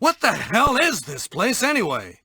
What the hell is this place anyway?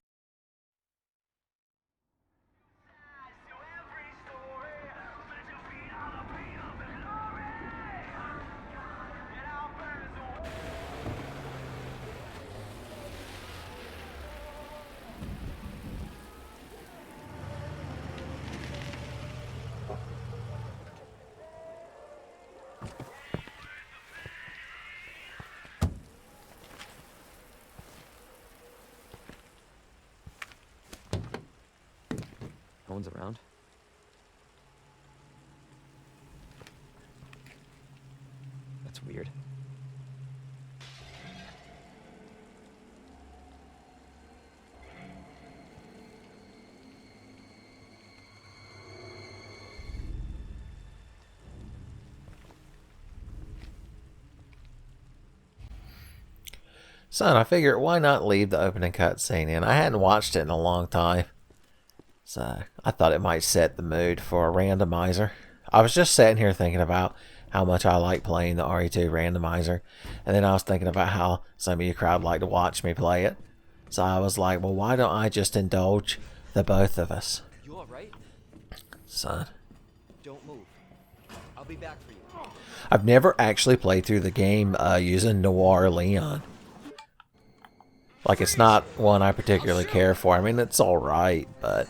No one's around. That's weird. Son, I figured why not leave the opening cutscene in? I hadn't watched it in a long time. So I thought it might set the mood for a randomizer. I was just sitting here thinking about how much I like playing the RE2 randomizer. And then I was thinking about how some of you crowd like to watch me play it. So I was like, well, why don't I just indulge the both of us? You alright? Son. Don't move. I'll be back for you. I've never actually played through the game using Noir Leon. Like, it's not one I particularly care for. I mean, it's alright, but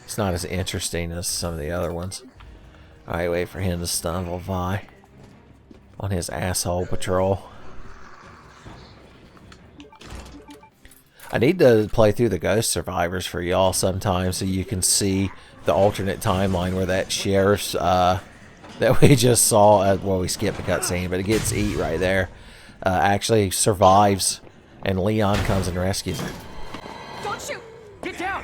it's not as interesting as some of the other ones. Alright, wait for him to stumble by on his asshole patrol. I need to play through the Ghost Survivors for y'all sometime so you can see the alternate timeline where that sheriff's, that we just saw, well, we skipped the cutscene, but it gets eat right there, actually survives, and Leon comes and rescues him. Don't shoot! Get down!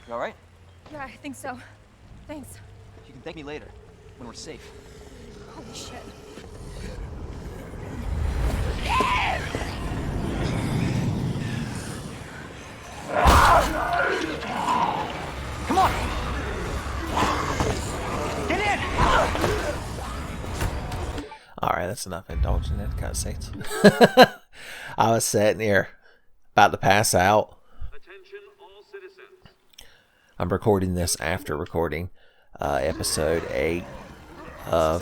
You alright? Yeah, I think so. Thanks. You can thank me later, when we're safe. Holy shit. Come on! Get in! Alright, that's enough indulging in cutscenes. I was sitting here about to pass out. Attention all citizens. I'm recording this after recording episode 8 of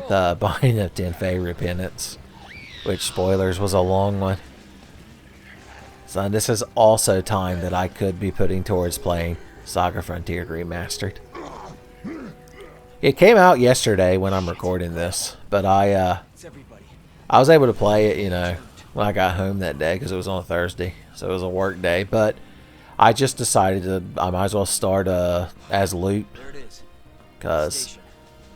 the Binding of Tenfey Repentance, which, spoilers, was a long one. So this is also time that I could be putting towards playing Saga Frontier Remastered. It came out yesterday when I'm recording this, but I was able to play it, you know, when I got home that day because it was on a Thursday, so it was a work day. But I just decided I might as well start as loot, because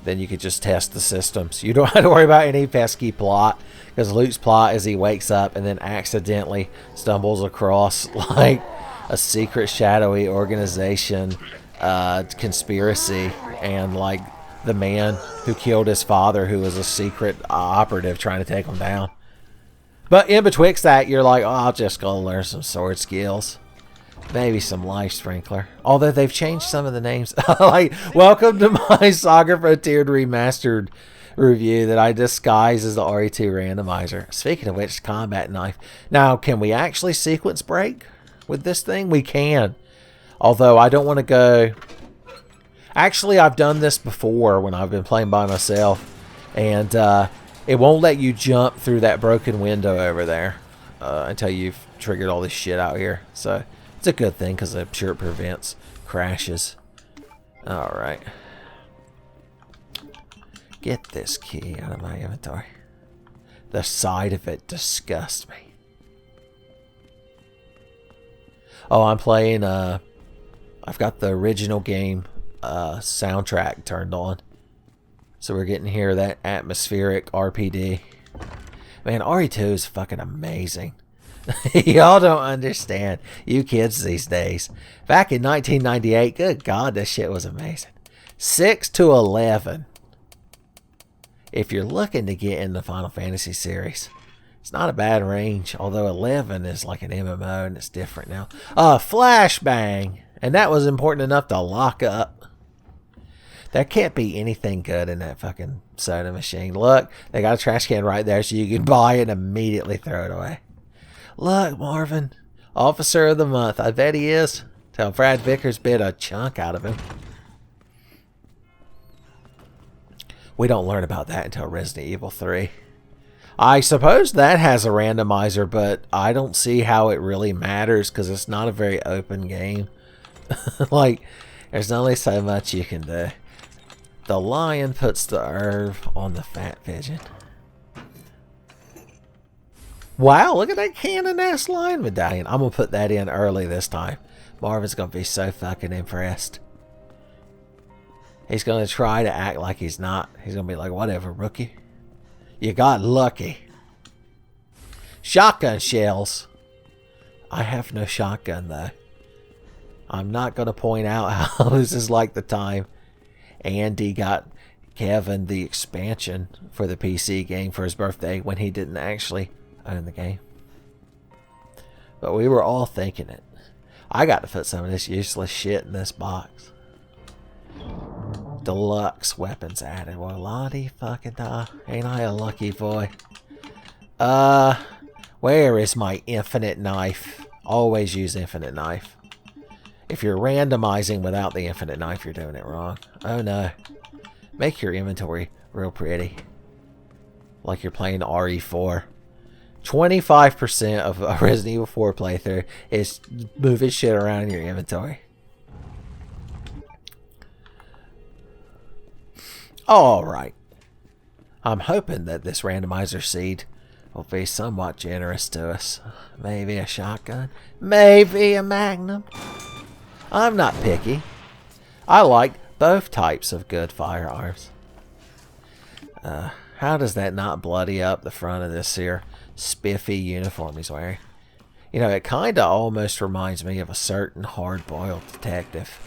then you could just test the systems. You don't have to worry about any pesky plot, because Luke's plot is he wakes up and then accidentally stumbles across like a secret shadowy organization conspiracy, and like the man who killed his father, who was a secret operative trying to take him down. But in betwixt that, you're like, oh, I'll just go learn some sword skills. Maybe some life sprinkler. Although they've changed some of the names. Like, welcome to my Saga Frontier Remastered review that I disguise as the RE2 randomizer. Speaking of which, combat knife. Now, can we actually sequence break with this thing? We can. Although I don't want to go... Actually, I've done this before when I've been playing by myself. And it won't let you jump through that broken window over there until you've triggered all this shit out here. So... it's a good thing, because I'm sure it prevents crashes. Alright. Get this key out of my inventory. The sight of it disgusts me. Oh, I'm playing, I've got the original game soundtrack turned on. So we're getting here that atmospheric RPD. Man, RE2 is fucking amazing. Y'all don't understand. You kids these days. Back in 1998, good God, this shit was amazing. 6 to 11. If you're looking to get in the Final Fantasy series, it's not a bad range. Although 11 is like an MMO and it's different now. Flashbang! And that was important enough to lock up. There can't be anything good in that fucking soda machine. Look, they got a trash can right there so you can buy it and immediately throw it away. Look, Marvin. Officer of the Month. I bet he is. Till Brad Vickers bit a chunk out of him. We don't learn about that until Resident Evil 3. I suppose that has a randomizer, but I don't see how it really matters because it's not a very open game. Like, there's only so much you can do. The lion puts the herb on the fat pigeon. Wow, look at that cannon-ass lion medallion. I'm going to put that in early this time. Marvin's going to be so fucking impressed. He's going to try to act like he's not. He's going to be like, whatever, rookie. You got lucky. Shotgun shells. I have no shotgun, though. I'm not going to point out how this is like the time Andy got Kevin the expansion for the PC game for his birthday when he didn't actually own the game. But we were all thinking it. I got to put some of this useless shit in this box. Deluxe weapons added. Well, Lottie fucking da. Ain't I a lucky boy? Where is my infinite knife? Always use infinite knife. If you're randomizing without the infinite knife, you're doing it wrong. Oh no. Make your inventory real pretty. Like you're playing RE4. 25% of a Resident Evil 4 playthrough is moving shit around in your inventory. Alright. I'm hoping that this randomizer seed will be somewhat generous to us. Maybe a shotgun. Maybe a magnum. I'm not picky. I like both types of good firearms. How does that not bloody up the front of this here spiffy uniform he's wearing? You know, it kind of almost reminds me of a certain hard-boiled detective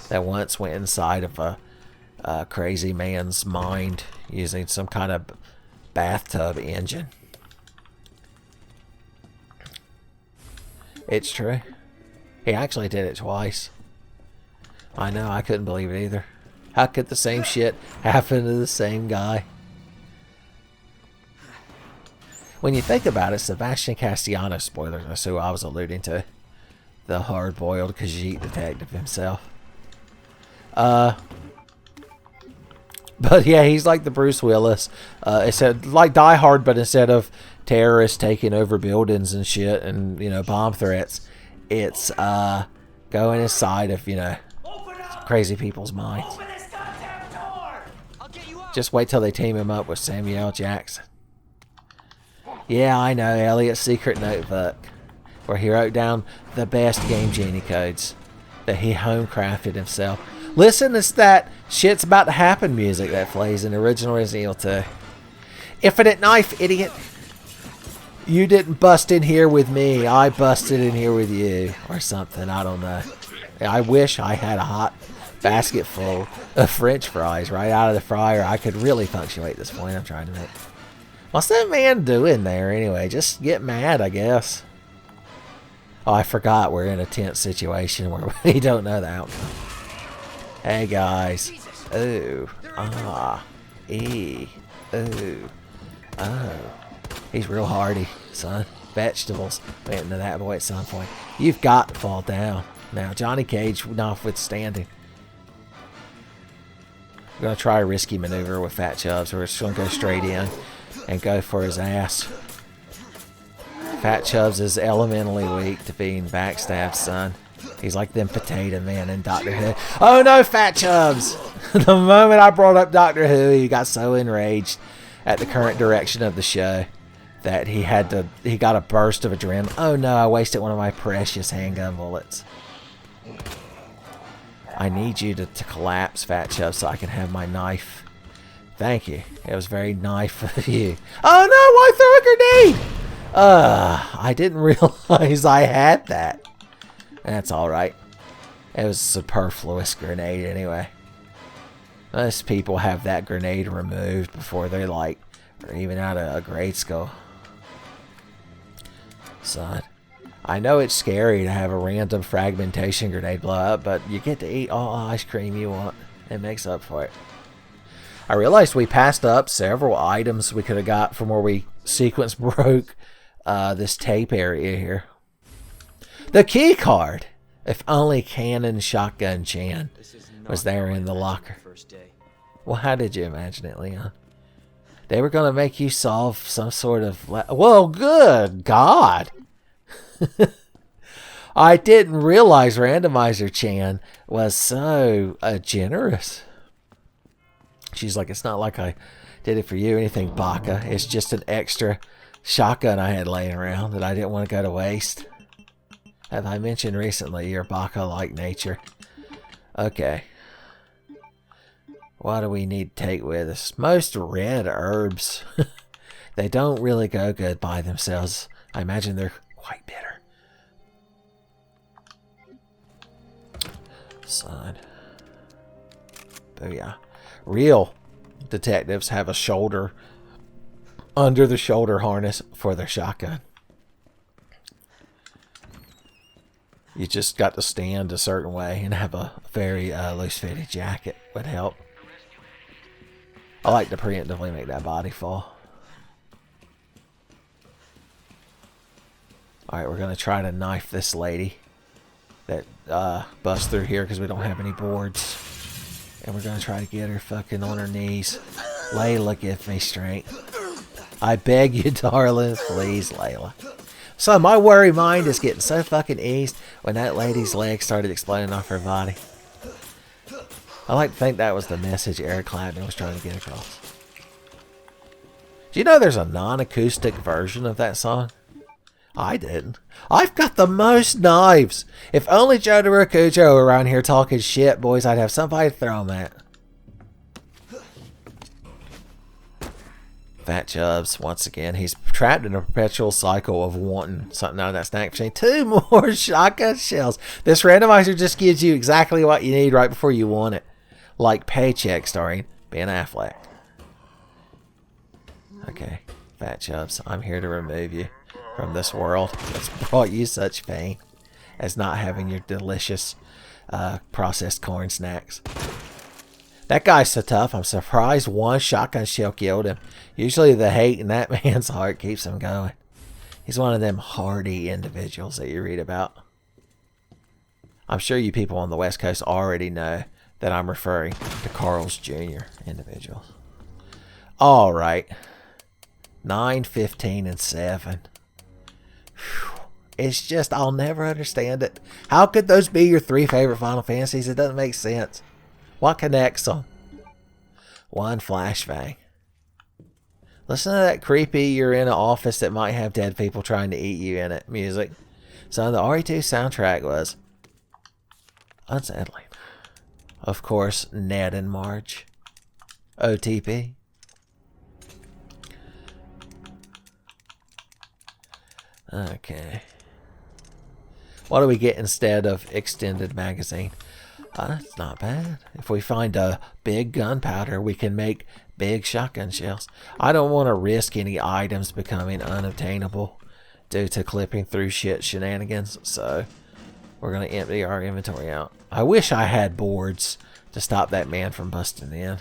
that once went inside of a crazy man's mind using some kind of bathtub engine. It's true. He actually did it twice. I know, I couldn't believe it either. How could the same shit happen to the same guy? When you think about it, Sebastian Castellanos, spoilers, that's who I was alluding to. The hard-boiled Khajiit detective himself. But yeah, he's like the Bruce Willis. It said like Die Hard, but instead of terrorists taking over buildings and shit and, you know, bomb threats, it's going inside of, you know, crazy people's minds. Just wait till they team him up with Samuel Jackson. Yeah, I know, Elliot's secret notebook, where he wrote down the best Game Genie codes that he home-crafted himself. Listen, it's that shit's about to happen music that plays in the original Resident Evil 2. Infinite knife, idiot. You didn't bust in here with me. I busted in here with you. Or something, I don't know. I wish I had a hot basket full of French fries right out of the fryer. I could really punctuate this point I'm trying to make. What's that man doing there anyway? Just get mad, I guess. Oh, I forgot we're in a tense situation where we don't know the outcome. Hey, guys. Ooh. Ah. Ooh. Oh. He's real hardy, son. Vegetables. Went into that boy at some point. You've got to fall down. Now, Johnny Cage notwithstanding. I'm going to try a risky maneuver with Fat Chubbs. We're just going to go straight in and go for his ass. Fat Chubbs is elementally weak to being backstabbed, son. He's like them potato man in Doctor Who. Oh no, Fat Chubbs! The moment I brought up Doctor Who, he got so enraged at the current direction of the show that he got a burst of adrenaline. Oh no, I wasted one of my precious handgun bullets. I need you to collapse, Fat Chubbs, so I can have my knife. Thank you. It was very nice of you. Oh no, why throw a grenade? I didn't realize I had that. That's alright. It was a superfluous grenade anyway. Most people have that grenade removed before they're like, or even out of grade school. Son, I know it's scary to have a random fragmentation grenade blow up, but you get to eat all ice cream you want. It makes up for it. I realized we passed up several items we could have got from where we sequence broke this tape area here. The key card! If only Cannon Shotgun Chan was there in the locker. Well, how did you imagine it, Leon? They were going to make you solve some sort of... Well, good God! I didn't realize Randomizer Chan was so generous. She's like, it's not like I did it for you or anything, Baka. It's just an extra shotgun I had laying around that I didn't want to go to waste. Have I mentioned recently your Baka-like nature? Okay. What do we need to take with us? Most red herbs. They don't really go good by themselves. I imagine they're quite bitter. Son. Booyah. Real detectives have a shoulder under the shoulder harness for their shotgun. You just got to stand a certain way and have a very loose-fitted jacket would help. I like to preemptively make that body fall. Alright, we're going to try to knife this lady that busts through here because we don't have any boards. And we're going to try to get her fucking on her knees. Layla, give me strength. I beg you, darling, please, Layla. So my worry mind is getting so fucking eased when that lady's legs started exploding off her body. I like to think that was the message Eric Clapton was trying to get across. Do you know there's a non-acoustic version of that song? I didn't. I've got the most knives. If only Joe DeRocujo were around here talking shit, boys, I'd have somebody to throw them at. Fat Chubbs, once again, he's trapped in a perpetual cycle of wanting something out of that snack machine. 2 more shotgun shells. This randomizer just gives you exactly what you need right before you want it. Like Paycheck starring Ben Affleck. Okay, Fat Chubbs, I'm here to remove you from this world that's brought you such pain as not having your delicious processed corn snacks. That guy's so tough, I'm surprised one shotgun shell killed him. Usually the hate in that man's heart keeps him going. He's one of them hardy individuals that you read about. I'm sure you people on the West Coast already know that I'm referring to Carl's Jr. individuals. Alright. 9, 15, and 7. Whew. It's just, I'll never understand it. How could those be your 3 favorite Final Fantasies? It doesn't make sense. What connects them? 1 flashbang. Listen to that creepy, you're in an office that might have dead people trying to eat you in it music. So the RE2 soundtrack was unsettling. Of course, Ned and Marge. OTP. Okay. What do we get instead of extended magazine? That's not bad. If we find a big gunpowder, we can make big shotgun shells. I don't want to risk any items becoming unobtainable due to clipping through shit shenanigans, so we're going to empty our inventory out. I wish I had boards to stop that man from busting in.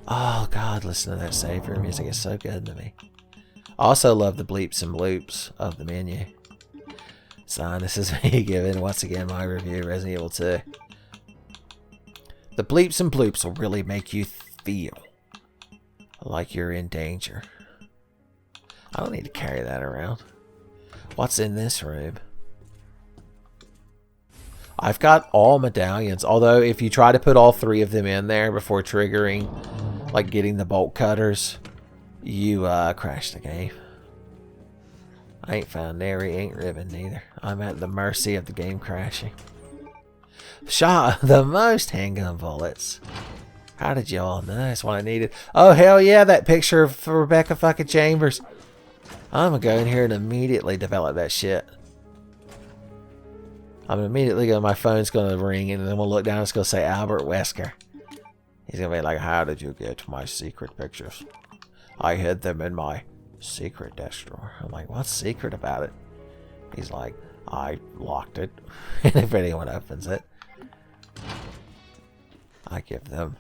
Oh god, listen to that savior music. It's so good to me. I also love the bleeps and bloops of the menu. So this is me giving once again my review of Resident Evil 2. The bleeps and bloops will really make you feel like you're in danger. I don't need to carry that around. What's in this room? I've got all medallions, although if you try to put all 3 of them in there before triggering, like getting the bolt cutters, you crash the game. I ain't found nary ink ribbon neither. I'm at the mercy of the game crashing. Shot the most handgun bullets. How did y'all know? That's what I needed. Oh hell yeah, that picture of Rebecca fucking Chambers. I'm gonna go in here and immediately develop that shit. I'm immediately gonna, my phone's gonna ring and then we'll look down, it's gonna say Albert Wesker. He's gonna be like, how did you get my secret pictures? I hid them in my secret desk drawer. I'm like, what's secret about it? He's like, I locked it. And if anyone opens it. I give them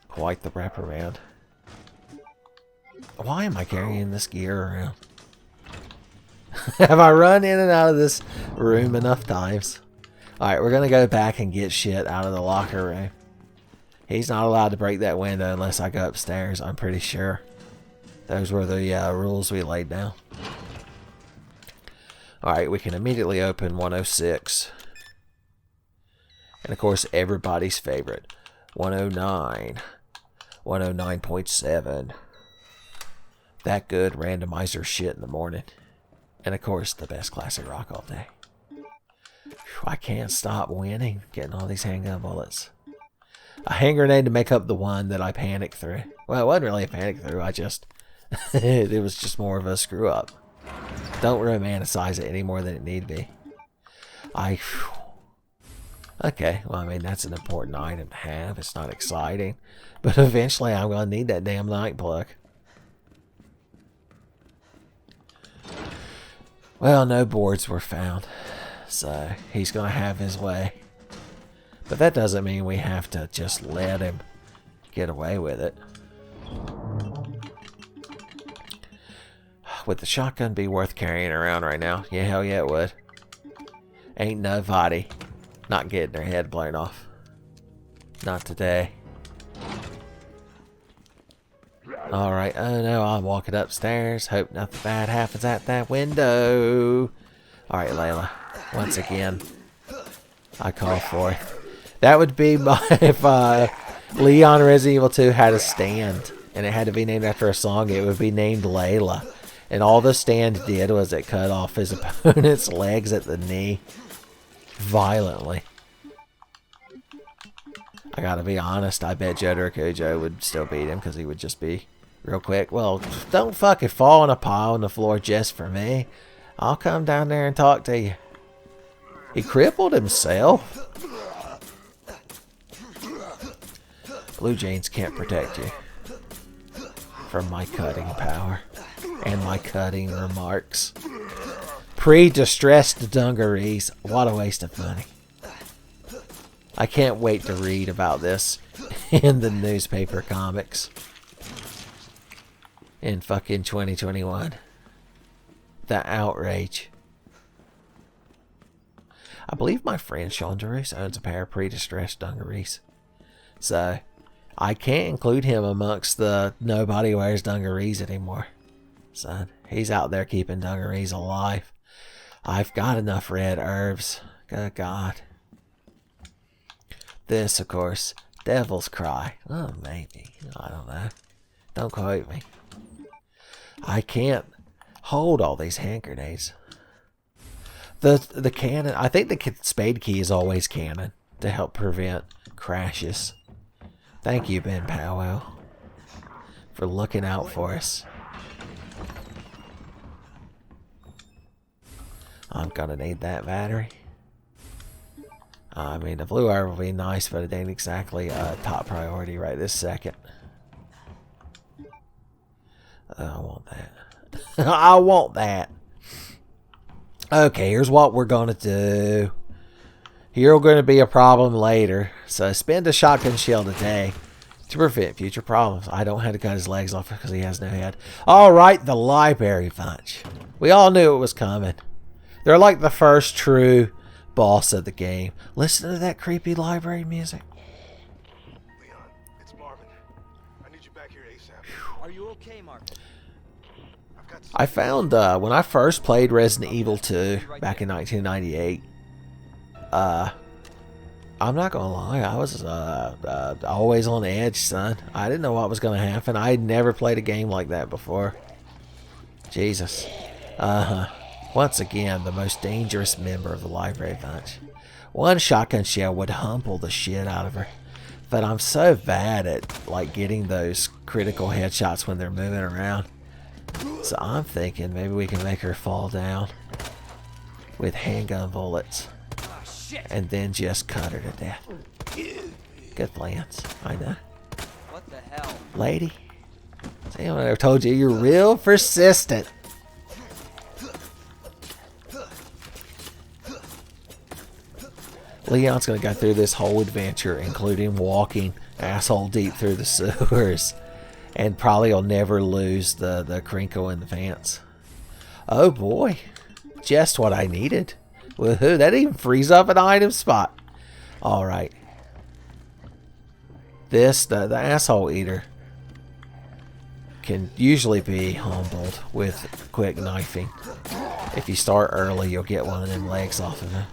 quite the reprimand. Why am I carrying this gear around? Have I run in and out of this room enough times? Alright, we're going to go back and get shit out of the locker room. He's not allowed to break that window unless I go upstairs, I'm pretty sure. Those were the rules we laid down. Alright, we can immediately open 106. And of course, everybody's favorite. 109. 109.7. That good randomizer shit in the morning. And of course, the best classic rock all day. Whew, I can't stop winning, getting all these handgun bullets. A hand grenade to make up the one that I panicked through. Well, it wasn't really a panic through, I just... it was just more of a screw up. Don't romanticize it any more than it need be. Okay, well, I mean, that's an important item to have. It's not exciting. But eventually, I'm going to need that damn night plug. Well, no boards were found. So, he's going to have his way. But that doesn't mean we have to just let him get away with it. Would the shotgun be worth carrying around right now? Yeah, hell yeah it would. Ain't nobody not getting their head blown off. Not today. Alright, oh no, I'm walking upstairs. Hope nothing bad happens at that window. Alright, Layla. Once again, I call forth. That would be my, if Leon Resident Evil 2 had a stand and it had to be named after a song, it would be named Layla. And all the stand did was it cut off his opponent's legs at the knee violently. I gotta be honest, I bet Jotaro would still beat him because he would just be real quick. Well, don't fucking fall in a pile on the floor just for me. I'll come down there and talk to you. He crippled himself. Blue jeans can't protect you from my cutting power and my cutting remarks. Pre-distressed dungarees. What a waste of money. I can't wait to read about this in the newspaper comics in fucking 2021. The outrage. I believe my friend Sean Jarus owns a pair of pre-distressed dungarees. So, I can't include him amongst the nobody wears dungarees anymore. Son, he's out there keeping dungarees alive. I've got enough red herbs. Good God. This, of course, Devil's Cry. Oh, maybe. I don't know. Don't quote me. I can't hold all these hand grenades. The cannon, I think the spade key is always cannon to help prevent crashes. Thank you, Ben Powell, for looking out for us. I'm gonna need that battery. I mean, the blue herb will be nice, but it ain't exactly a top priority right this second. I want that. I want that. Okay, here's what we're gonna do. You're going to be a problem later, so spend a shotgun shell today to prevent future problems. I don't have to cut his legs off because he has no head. Alright, the library bunch. We all knew it was coming. They're like the first true boss of the game. Listen to that creepy library music. Leon, it's Marvin. I need you back here ASAP. Are you okay, Mark? I found, when I first played Resident Evil 2 back in 1998, I'm not gonna lie, I was always on edge, son. I didn't know what was gonna happen. I had never played a game like that before. Jesus. Once again, the most dangerous member of the library bunch. One shotgun shell would humble the shit out of her. But I'm so bad at like getting those critical headshots when they're moving around. So I'm thinking maybe we can make her fall down with handgun bullets. And then just cut her to death. Good plans, I know. What the hell? Lady. Damn, I told you, you're real persistent. Leon's gonna go through this whole adventure, including walking asshole deep through the sewers. And probably will never lose the crinkle in the pants. Oh boy. Just what I needed. Woohoo, that even frees up an item spot. Alright. This, the asshole eater, can usually be humbled with quick knifing. If you start early, you'll get one of them legs off of him.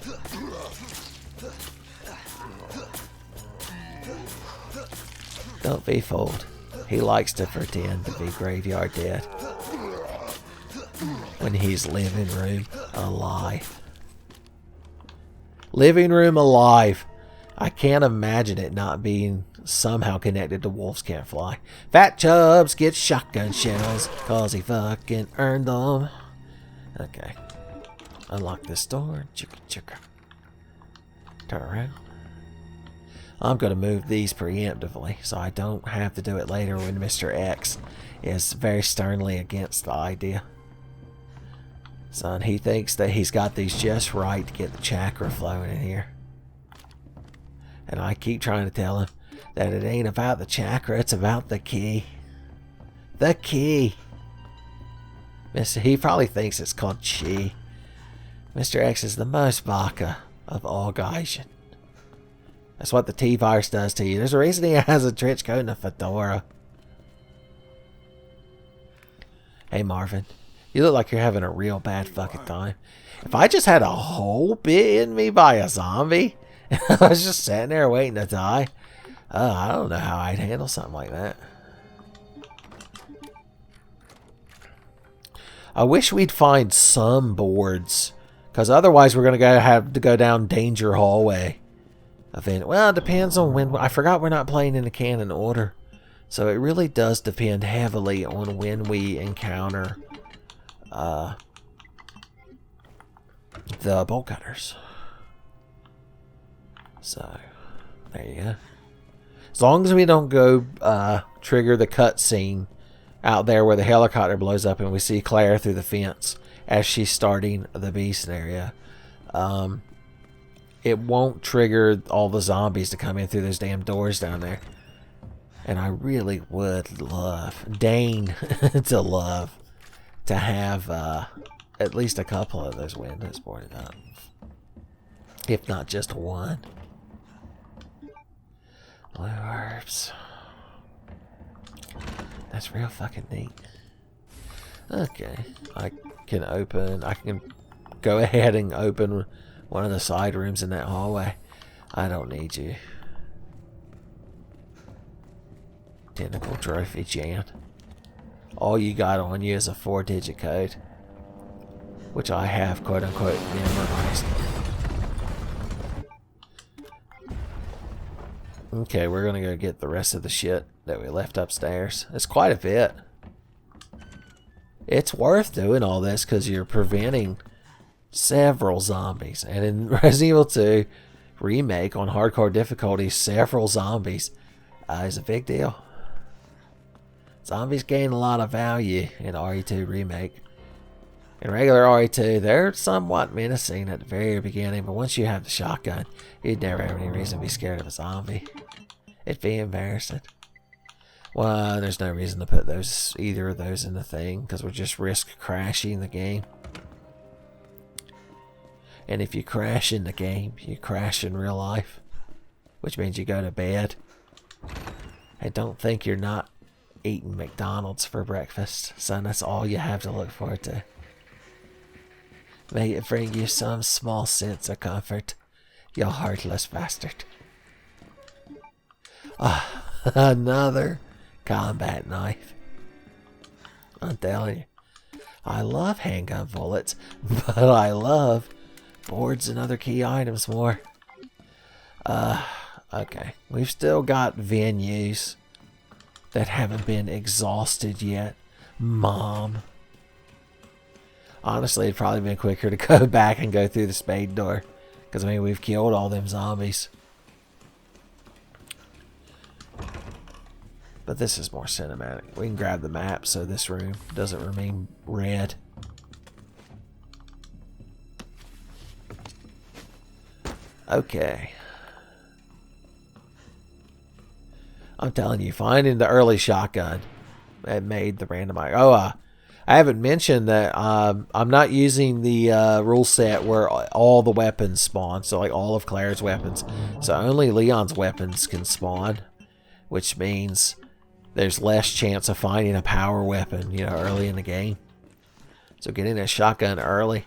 Don't be fooled. He likes to pretend to be graveyard dead when he's living room alive. Living room alive. I can't imagine it not being somehow connected to Wolves Can't Fly. Fat Chubbs gets shotgun shells cause he fucking earned them. Okay. Unlock this door. Chicka chicka. Turn around. I'm going to move these preemptively so I don't have to do it later when Mr. X is very sternly against the idea. Son, he thinks that he's got these just right to get the chakra flowing in here. And I keep trying to tell him that it ain't about the chakra, it's about the key. The key. He probably thinks it's called chi. Mr. X is the most baka of all Gaijin. That's what the T-virus does to you. There's a reason he has a trench coat and a fedora. Hey Marvin, you look like you're having a real bad fucking time. If I just had a hole bit in me by a zombie, and I was just sitting there waiting to die, I don't know how I'd handle something like that. I wish we'd find some boards, because otherwise we're going to have to go down danger hallway. Well, it depends on when. I forgot we're not playing in the canon order. So it really does depend heavily on when we encounter the bolt cutters. So, there you go. As long as we don't go trigger the cutscene out there where the helicopter blows up and we see Claire through the fence as she's starting the beast area. It won't trigger all the zombies to come in through those damn doors down there. And I really would love, deign to love, to have at least a couple of those windows boarded up. If not just one. Blue herbs. That's real fucking neat. Okay. I can go ahead and open one of the side rooms in that hallway. I don't need you. Tentacle trophy, Jan. All you got on you is a 4-digit code, which I have quote unquote memorized. Okay, we're gonna go get the rest of the shit that we left upstairs. It's quite a bit. It's worth doing all this because you're preventing several zombies. And in Resident Evil 2 Remake on hardcore difficulty, several zombies is a big deal. Zombies gain a lot of value in RE2 Remake. In regular RE2, they're somewhat menacing at the very beginning, but once you have the shotgun, you'd never have any reason to be scared of a zombie. It'd be embarrassing. Well, there's no reason to put either of those in the thing, because we'll just risk crashing the game. And if you crash in the game, you crash in real life, which means you go to bed. And don't think you're not eating McDonald's for breakfast, son. That's all you have to look forward to. May it bring you some small sense of comfort, you heartless bastard. Ah, another combat knife. I'm telling you, I love handgun bullets, but I love boards and other key items more. Okay, we've still got venues that haven't been exhausted yet. Mom. Honestly, it'd probably been quicker to go back and go through the spade door. Because, I mean, we've killed all them zombies. But this is more cinematic. We can grab the map so this room doesn't remain red. Okay. I'm telling you, finding the early shotgun that made the randomizer. Oh, I haven't mentioned that I'm not using the rule set where all the weapons spawn. So like all of Claire's weapons. So only Leon's weapons can spawn, which means there's less chance of finding a power weapon, you know, early in the game. So getting a shotgun early.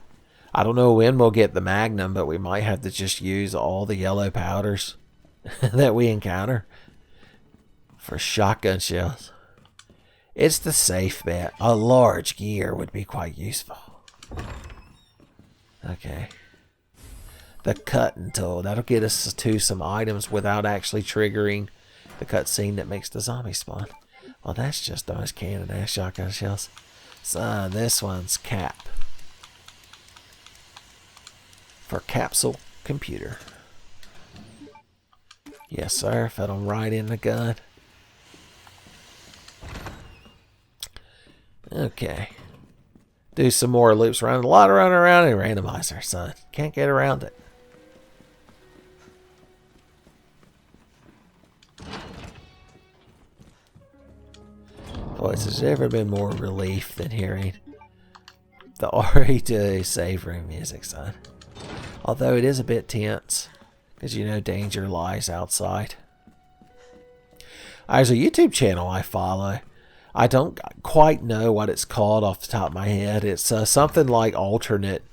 I don't know when we'll get the Magnum, but we might have to just use all the yellow powders that we encounter for shotgun shells. It's the safe bet. A large gear would be quite useful. Okay. The cutting tool. That'll get us to some items without actually triggering the cutscene that makes the zombie spawn. Well, that's just those cannon-ass shotgun shells. So, this one's cap. For capsule computer. Yes, sir. Fit them right in the gun. Okay. Do some more loops around. A lot of running around in randomizer, son. Can't get around it. Boys, has there ever been more relief than hearing the RE2 save room music, son? Although it is a bit tense, because you know danger lies outside. There's a YouTube channel I follow. I don't quite know what it's called off the top of my head. It's something like alternate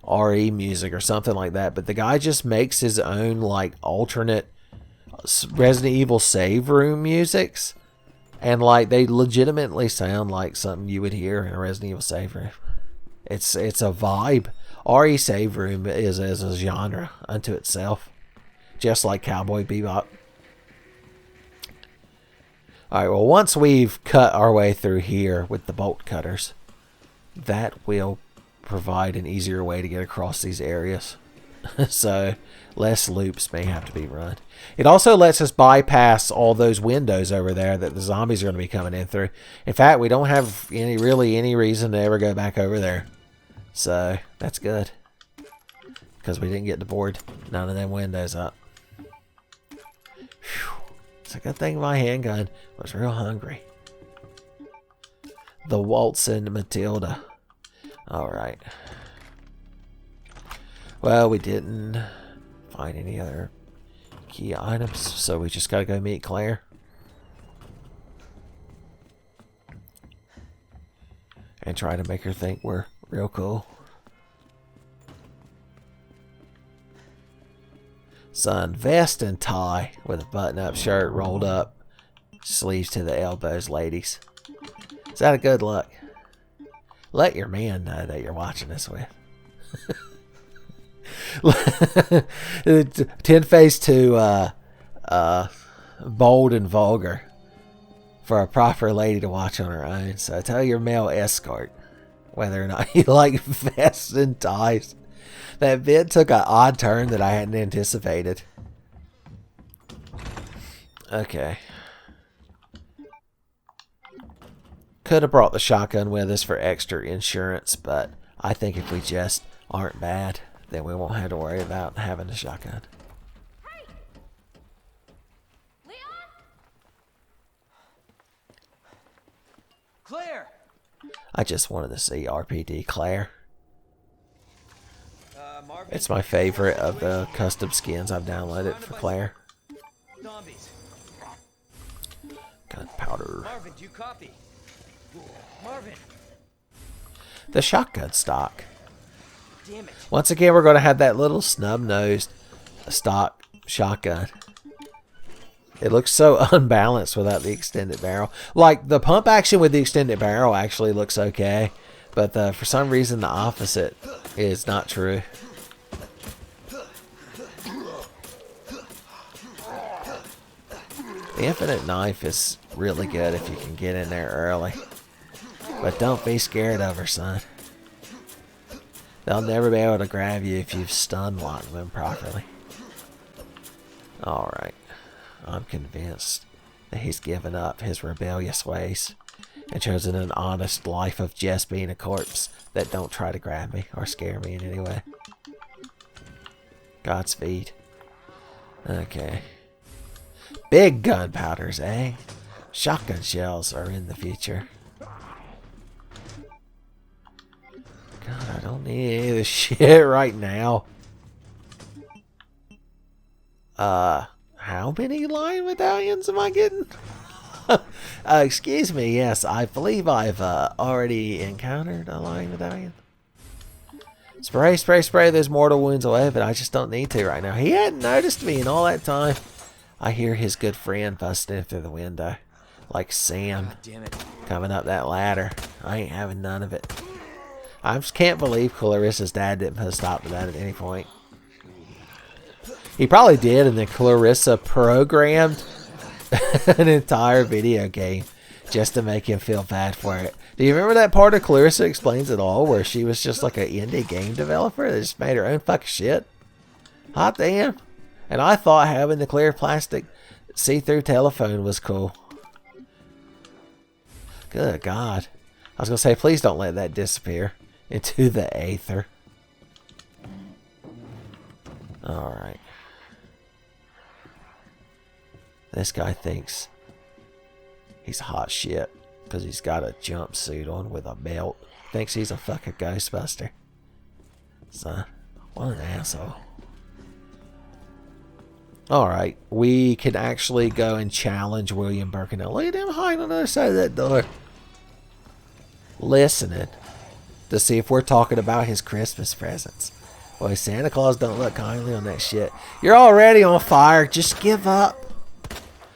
RE music or something like that. But the guy just makes his own like alternate Resident Evil save room musics. And like they legitimately sound like something you would hear in a Resident Evil save room. It's a vibe. RE save room is a genre unto itself. Just like Cowboy Bebop. Alright, well once we've cut our way through here with the bolt cutters, that will provide an easier way to get across these areas. So less loops may have to be run. It also lets us bypass all those windows over there that the zombies are going to be coming in through. In fact, we don't have any reason to ever go back over there. So that's good. Because we didn't get to board none of them windows up. Whew. It's a good thing my handgun was real hungry. The Waltzing Matilda. Alright. Well, we didn't find any other key items, so we just gotta go meet Claire. And try to make her think we're real cool. Son, vest and tie with a button-up shirt rolled up, sleeves to the elbows, ladies. Is that a good look? Let your man know that you're watching this with. Tenfey's too bold and vulgar for a proper lady to watch on her own. So tell your male escort whether or not you like vests and ties. That vid took an odd turn that I hadn't anticipated. Okay. Could have brought the shotgun with us for extra insurance, but I think if we just aren't bad, then we won't have to worry about having a shotgun. Hey! Leon? Claire! I just wanted to see RPD Claire. Marvin? It's my favorite of the custom skins I've downloaded for Claire. Zombies. Gunpowder. Marvin, do you copy? Marvin! The shotgun stock. Damn it. Once again, we're going to have that little snub-nosed stock shotgun. It looks so unbalanced without the extended barrel. Like, the pump action with the extended barrel actually looks okay. But for some reason, the opposite is not true. The infinite knife is really good if you can get in there early. But don't be scared of her, son. They'll never be able to grab you if you've stun locked them properly. Alright. I'm convinced that he's given up his rebellious ways and chosen an honest life of just being a corpse that don't try to grab me or scare me in any way. Godspeed. Okay. Big gunpowders, eh? Shotgun shells are in the future. God, I don't need any of this shit right now. How many lion medallions am I getting? Excuse me, yes, I believe I've already encountered a lion medallion. Spray, spray, spray those mortal wounds away, but I just don't need to right now. He hadn't noticed me in all that time. I hear his good friend busting in through the window. Like Sam God damn it. coming up that ladder. I ain't having none of it. I just can't believe Clarissa's dad didn't put a stop to that at any point. He probably did, and then Clarissa programmed an entire video game just to make him feel bad for it. Do you remember that part of Clarissa Explains It All where she was just like an indie game developer that just made her own fucking shit? Hot damn. And I thought having the clear plastic see-through telephone was cool. Good God. I was going to say, please don't let that disappear into the aether. Alright. This guy thinks he's hot shit because he's got a jumpsuit on with a belt. Thinks he's a fucking Ghostbuster. Son, what an asshole. Alright, we can actually go and challenge William Birkenau. Look at him hiding on the other side of that door. Listening to see if we're talking about his Christmas presents. Boy, Santa Claus don't look kindly on that shit. You're already on fire. Just give up.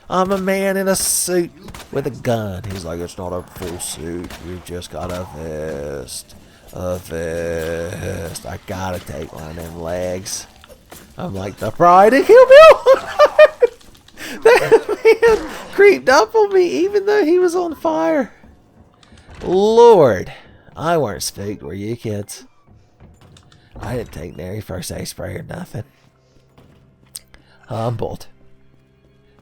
I'm a man in a suit with a gun. He's like, it's not a full suit. We've just got a vest. A vest. I gotta take one of them legs. I'm like the bride of Kill Bill. That man creeped up on me even though he was on fire. Lord. I weren't spooked, were you kids? I didn't take nary first aid spray or nothing. Humbled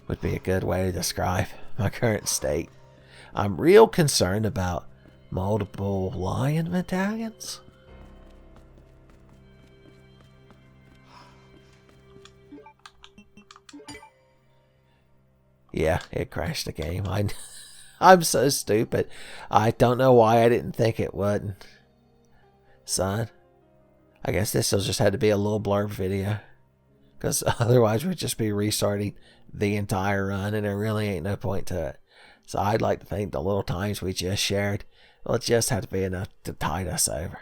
would be a good way to describe my current state. I'm real concerned about multiple lion medallions. Yeah, it crashed the game. I'm so stupid. I don't know why I didn't think it wouldn't. Son, I guess this will just have to be a little blurb video. Because otherwise we'd just be restarting the entire run and there really ain't no point to it. So I'd like to think the little times we just shared will just have to be enough to tide us over.